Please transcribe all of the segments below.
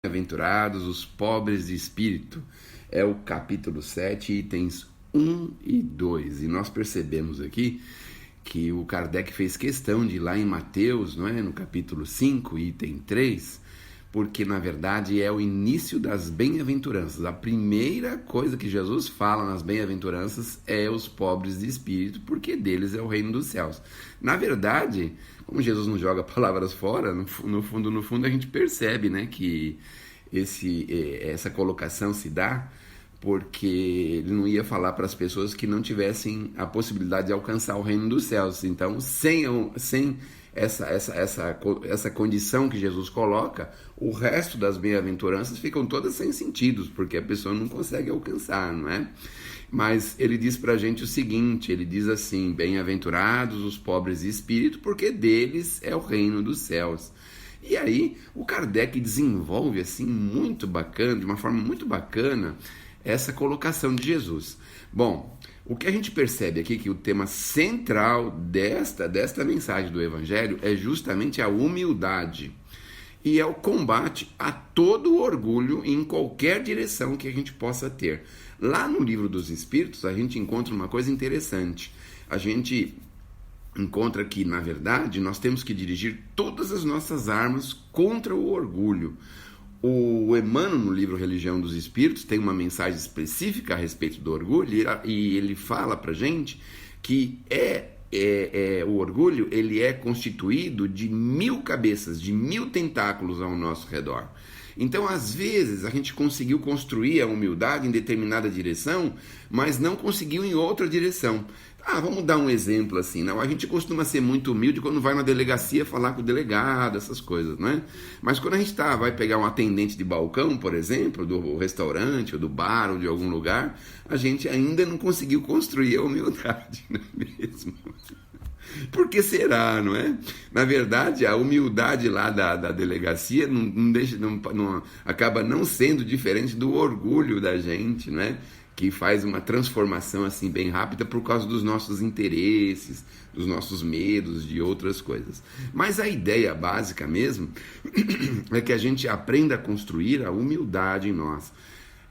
Bem-aventurados os pobres de espírito. É o capítulo 7, itens 1 e 2. E nós percebemos aqui que o Kardec fez questão de ir lá em Mateus, não é? No capítulo 5, item 3, porque na verdade é o início das bem-aventuranças. A primeira coisa que Jesus fala nas bem-aventuranças é os pobres de espírito, porque deles é o reino dos céus. Na verdade, como Jesus não joga palavras fora, no fundo a gente percebe, né, que essa colocação se dá porque ele não ia falar para as pessoas que não tivessem a possibilidade de alcançar o reino dos céus. Então, sem essa condição que Jesus coloca, o resto das bem-aventuranças ficam todas sem sentidos, porque a pessoa não consegue alcançar, não é? Mas ele diz para a gente o seguinte, ele diz assim: bem-aventurados os pobres de espírito, porque deles é o reino dos céus. E aí o Kardec desenvolve assim muito bacana, de uma forma muito bacana, essa colocação de Jesus. Bom, o que a gente percebe aqui é que o tema central desta mensagem do Evangelho é justamente a humildade. E é o combate a todo o orgulho em qualquer direção que a gente possa ter. Lá no Livro dos Espíritos a gente encontra uma coisa interessante. A gente encontra que, na verdade, nós temos que dirigir todas as nossas armas contra o orgulho. O Emmanuel, no livro Religião dos Espíritos, tem uma mensagem específica a respeito do orgulho, e ele fala pra gente que o orgulho ele é constituído de 1000 cabeças, de 1000 tentáculos ao nosso redor. Então, às vezes, a gente conseguiu construir a humildade em determinada direção, mas não conseguiu em outra direção. Vamos dar um exemplo assim, não? A gente costuma ser muito humilde quando vai na delegacia falar com o delegado, essas coisas, né? Mas quando a gente vai pegar um atendente de balcão, por exemplo, do restaurante, ou do bar, ou de algum lugar, a gente ainda não conseguiu construir a humildade, não é mesmo? Por que será, não é? Na verdade, a humildade lá da delegacia acaba não sendo diferente do orgulho da gente, não é? Que faz uma transformação assim bem rápida por causa dos nossos interesses, dos nossos medos, de outras coisas. Mas a ideia básica mesmo é que a gente aprenda a construir a humildade em nós.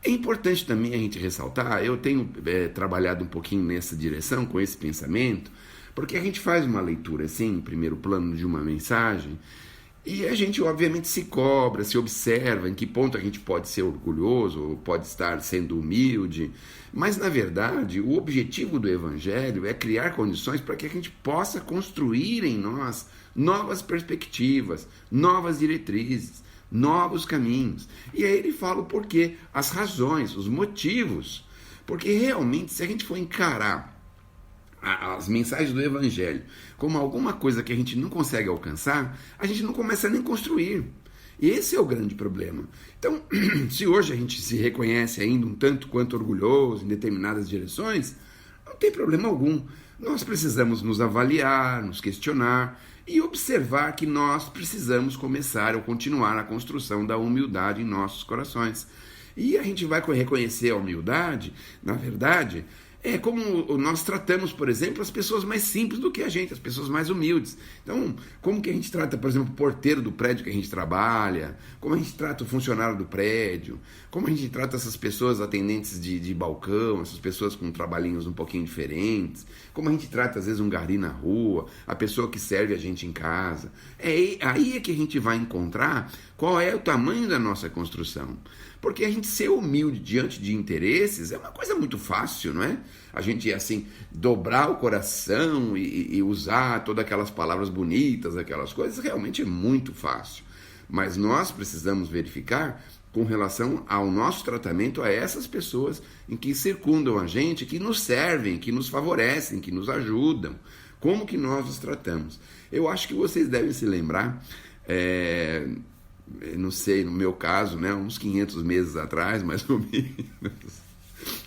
É importante também a gente ressaltar, eu tenho trabalhado um pouquinho nessa direção, com esse pensamento, porque a gente faz uma leitura assim, em primeiro plano de uma mensagem, e a gente obviamente se cobra, se observa em que ponto a gente pode ser orgulhoso, ou pode estar sendo humilde, mas na verdade o objetivo do Evangelho é criar condições para que a gente possa construir em nós novas perspectivas, novas diretrizes, novos caminhos. E aí ele fala o porquê, as razões, os motivos, porque realmente se a gente for encarar as mensagens do Evangelho como alguma coisa que a gente não consegue alcançar, a gente não começa nem a construir. E esse é o grande problema. Então, se hoje a gente se reconhece ainda um tanto quanto orgulhoso em determinadas direções, não tem problema algum. Nós precisamos nos avaliar, nos questionar e observar que nós precisamos começar ou continuar a construção da humildade em nossos corações. E a gente vai reconhecer a humildade, na verdade, como nós tratamos, por exemplo, as pessoas mais simples do que a gente, as pessoas mais humildes. Então, como que a gente trata, por exemplo, o porteiro do prédio que a gente trabalha, como a gente trata o funcionário do prédio, como a gente trata essas pessoas atendentes de balcão, essas pessoas com trabalhinhos um pouquinho diferentes, como a gente trata, às vezes, um gari na rua, a pessoa que serve a gente em casa. Aí é que a gente vai encontrar qual é o tamanho da nossa construção. Porque a gente ser humilde diante de interesses é uma coisa muito fácil, não é? A gente, assim, dobrar o coração e usar todas aquelas palavras bonitas, aquelas coisas, realmente é muito fácil. Mas nós precisamos verificar com relação ao nosso tratamento a essas pessoas em que circundam a gente, que nos servem, que nos favorecem, que nos ajudam. Como que nós os tratamos? Eu acho que vocês devem se lembrar... não sei, no meu caso, né, uns 500 meses atrás, mais ou menos,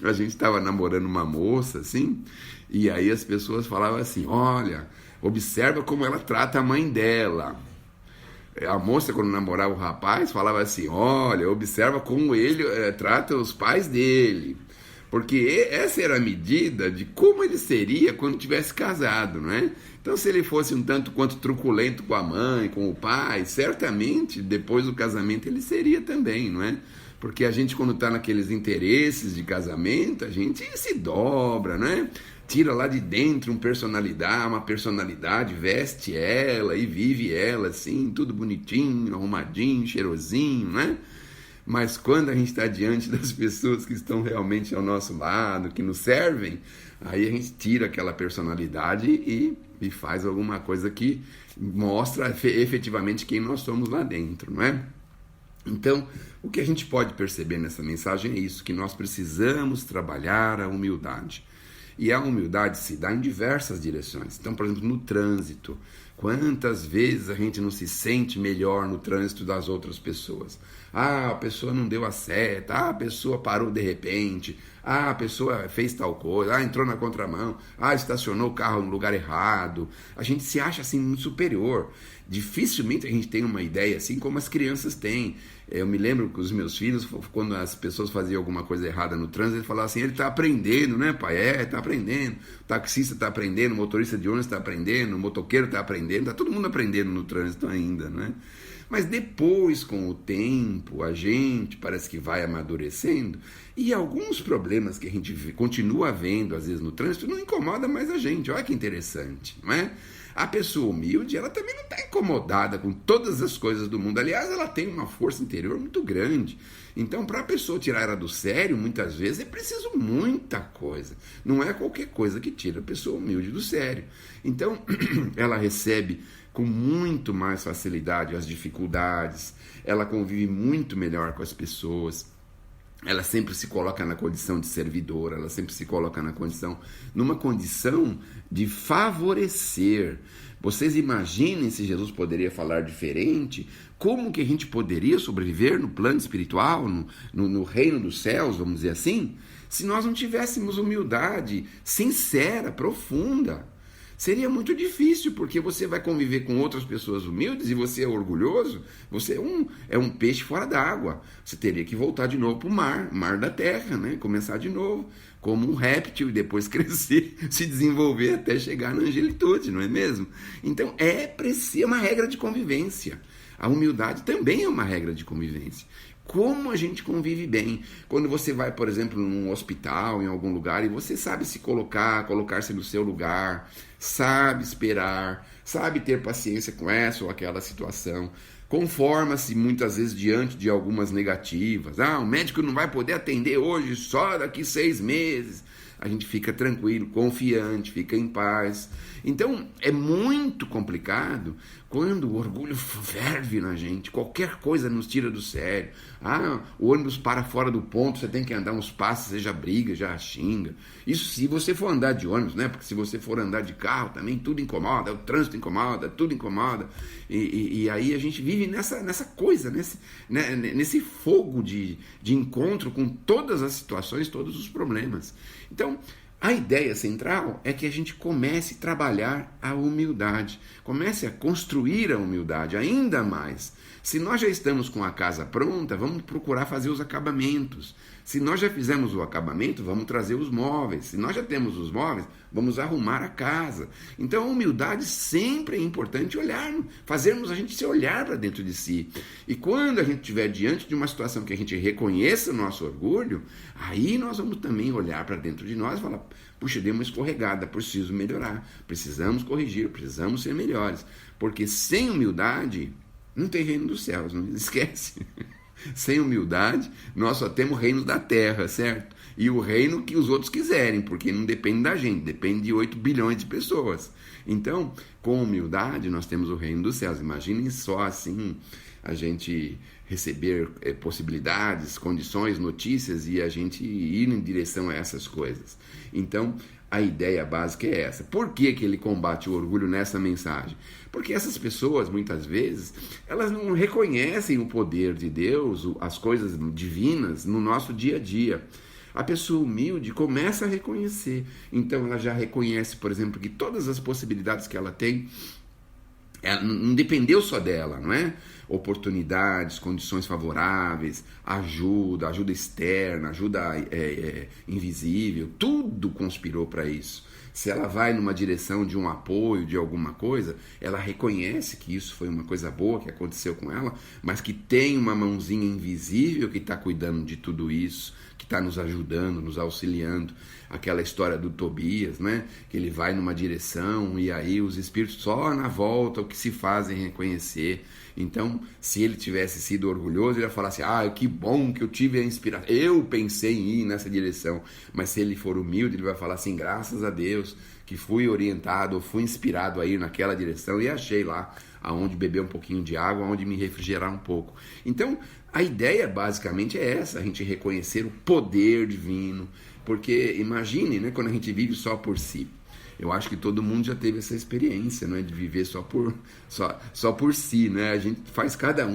a gente estava namorando uma moça, assim, e aí as pessoas falavam assim: olha, observa como ela trata a mãe dela. A moça, quando namorava o rapaz, falava assim: olha, observa como ele trata os pais dele. Porque essa era a medida de como ele seria quando tivesse casado, não é? Então, se ele fosse um tanto quanto truculento com a mãe, com o pai, certamente depois do casamento ele seria também, não é? Porque a gente, quando está naqueles interesses de casamento, a gente se dobra, né? Tira lá de dentro uma personalidade, veste ela e vive ela assim, tudo bonitinho, arrumadinho, cheirosinho, né? Mas quando a gente está diante das pessoas que estão realmente ao nosso lado, que nos servem, aí a gente tira aquela personalidade e faz alguma coisa que mostra efetivamente quem nós somos lá dentro, não é? Então, o que a gente pode perceber nessa mensagem é isso, que nós precisamos trabalhar a humildade. E a humildade se dá em diversas direções. Então, por exemplo, no trânsito. Quantas vezes a gente não se sente melhor no trânsito das outras pessoas? Ah, a pessoa não deu a seta, ah, a pessoa parou de repente, ah, a pessoa fez tal coisa, ah, entrou na contramão, ah, estacionou o carro no lugar errado. A gente se acha assim muito superior. Dificilmente a gente tem uma ideia assim como as crianças têm. Eu me lembro que os meus filhos, quando as pessoas faziam alguma coisa errada no trânsito, eles falavam assim, ele está aprendendo, né, pai? Está aprendendo. O taxista está aprendendo, o motorista de ônibus está aprendendo, o motoqueiro está aprendendo, está todo mundo aprendendo no trânsito ainda, né? Mas depois, com o tempo, a gente parece que vai amadurecendo e alguns problemas que a gente continua vendo, às vezes, no trânsito, não incomoda mais a gente. Olha que interessante, não é? A pessoa humilde, ela também não está incomodada com todas as coisas do mundo. Aliás, ela tem uma força interior muito grande. Então, para a pessoa tirar ela do sério, muitas vezes é preciso muita coisa. Não é qualquer coisa que tira a pessoa humilde do sério. Então, ela recebe com muito mais facilidade as dificuldades, ela convive muito melhor com as pessoas, ela sempre se coloca na condição de servidora, ela sempre se coloca numa condição de favorecer. Vocês imaginem se Jesus poderia falar diferente, como que a gente poderia sobreviver no plano espiritual, no reino dos céus, vamos dizer assim, se nós não tivéssemos humildade sincera, profunda. Seria muito difícil, porque você vai conviver com outras pessoas humildes e você é orgulhoso, você é um peixe fora d'água. Você teria que voltar de novo para o mar da terra, né? Começar de novo, como um réptil e depois crescer, se desenvolver até chegar na angelitude, não é mesmo? Então é uma regra de convivência. A humildade também é uma regra de convivência. Como a gente convive bem. Quando você vai, por exemplo, num hospital, em algum lugar, e você sabe se colocar-se no seu lugar, sabe esperar, sabe ter paciência com essa ou aquela situação, conforma-se muitas vezes diante de algumas negativas. Ah, o médico não vai poder atender hoje, só daqui 6 meses. A gente fica tranquilo, confiante, fica em paz. Então, é muito complicado quando o orgulho ferve na gente, qualquer coisa nos tira do sério. Ah, o ônibus para fora do ponto, você tem que andar uns passos, você já briga, já xinga. Isso se você for andar de ônibus, né? Porque se você for andar de carro também, tudo incomoda, o trânsito incomoda, tudo incomoda. E aí a gente vive nessa coisa, nesse fogo de encontro com todas as situações, todos os problemas. Então, a ideia central é que a gente comece a trabalhar a humildade, comece a construir a humildade ainda mais. Se nós já estamos com a casa pronta, vamos procurar fazer os acabamentos. Se nós já fizemos o acabamento, vamos trazer os móveis. Se nós já temos os móveis, vamos arrumar a casa. Então a humildade sempre é importante fazermos a gente se olhar para dentro de si. E quando a gente estiver diante de uma situação que a gente reconheça o nosso orgulho, aí nós vamos também olhar para dentro de nós e falar, puxa, dei uma escorregada, preciso melhorar, precisamos corrigir, precisamos ser melhores. Porque sem humildade não tem reino dos céus, não esquece. Sem humildade, nós só temos o reino da terra, certo? E o reino que os outros quiserem, porque não depende da gente, depende de 8 bilhões de pessoas. Então, com humildade, nós temos o reino dos céus. Imaginem só assim, a gente receber possibilidades, condições, notícias e a gente ir em direção a essas coisas. Então, a ideia básica é essa. Por que ele combate o orgulho nessa mensagem? Porque essas pessoas, muitas vezes, elas não reconhecem o poder de Deus, as coisas divinas no nosso dia a dia. A pessoa humilde começa a reconhecer. Então ela já reconhece, por exemplo, que todas as possibilidades que ela tem, ela não dependeu só dela, não é? Oportunidades, condições favoráveis, ajuda externa, ajuda invisível, tudo conspirou para isso. Se ela vai numa direção de um apoio, de alguma coisa, ela reconhece que isso foi uma coisa boa que aconteceu com ela, mas que tem uma mãozinha invisível que está cuidando de tudo isso, que está nos ajudando, nos auxiliando. Aquela história do Tobias, né? Que ele vai numa direção e aí os espíritos só na volta o que se fazem reconhecer. Então, se ele tivesse sido orgulhoso, ele ia falar assim, que bom que eu tive a inspiração, eu pensei em ir nessa direção. Mas se ele for humilde, ele vai falar assim, graças a Deus que fui orientado, ou fui inspirado a ir naquela direção e achei lá aonde beber um pouquinho de água, aonde me refrigerar um pouco. Então, a ideia basicamente é essa, a gente reconhecer o poder divino, porque imagine, né, quando a gente vive só por si. Eu acho que todo mundo já teve essa experiência, não é, de viver só por si, né? A gente faz cada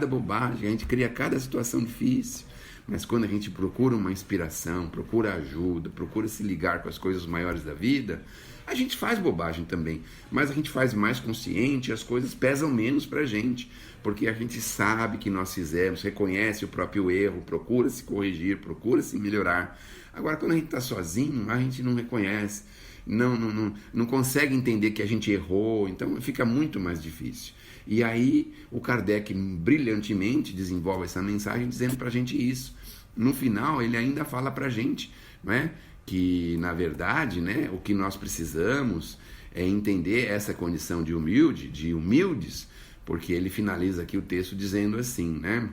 bobagem, a gente cria cada situação difícil. Mas quando a gente procura uma inspiração, procura ajuda, procura se ligar com as coisas maiores da vida, a gente faz bobagem também, mas a gente faz mais consciente, as coisas pesam menos pra gente, porque a gente sabe que nós fizemos, reconhece o próprio erro, procura se corrigir, procura se melhorar. Agora, quando a gente está sozinho, a gente não reconhece, não consegue entender que a gente errou, então fica muito mais difícil. E aí o Kardec brilhantemente desenvolve essa mensagem dizendo pra gente isso. No final ele ainda fala pra gente, não é? Que na verdade, né, o que nós precisamos é entender essa condição de humildes, porque ele finaliza aqui o texto dizendo assim, né?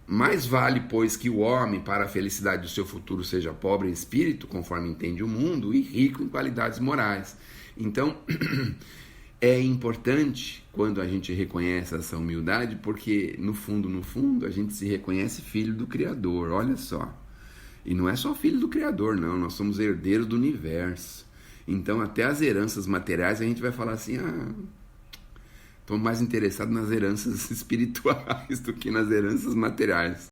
Mais vale, pois, que o homem, para a felicidade do seu futuro, seja pobre em espírito, conforme entende o mundo, e rico em qualidades morais. Então, é importante quando a gente reconhece essa humildade, porque no fundo, a gente se reconhece filho do Criador, olha só. E não é só filho do Criador, não, nós somos herdeiros do universo. Então, até as heranças materiais, a gente vai falar assim, estou mais interessado nas heranças espirituais do que nas heranças materiais.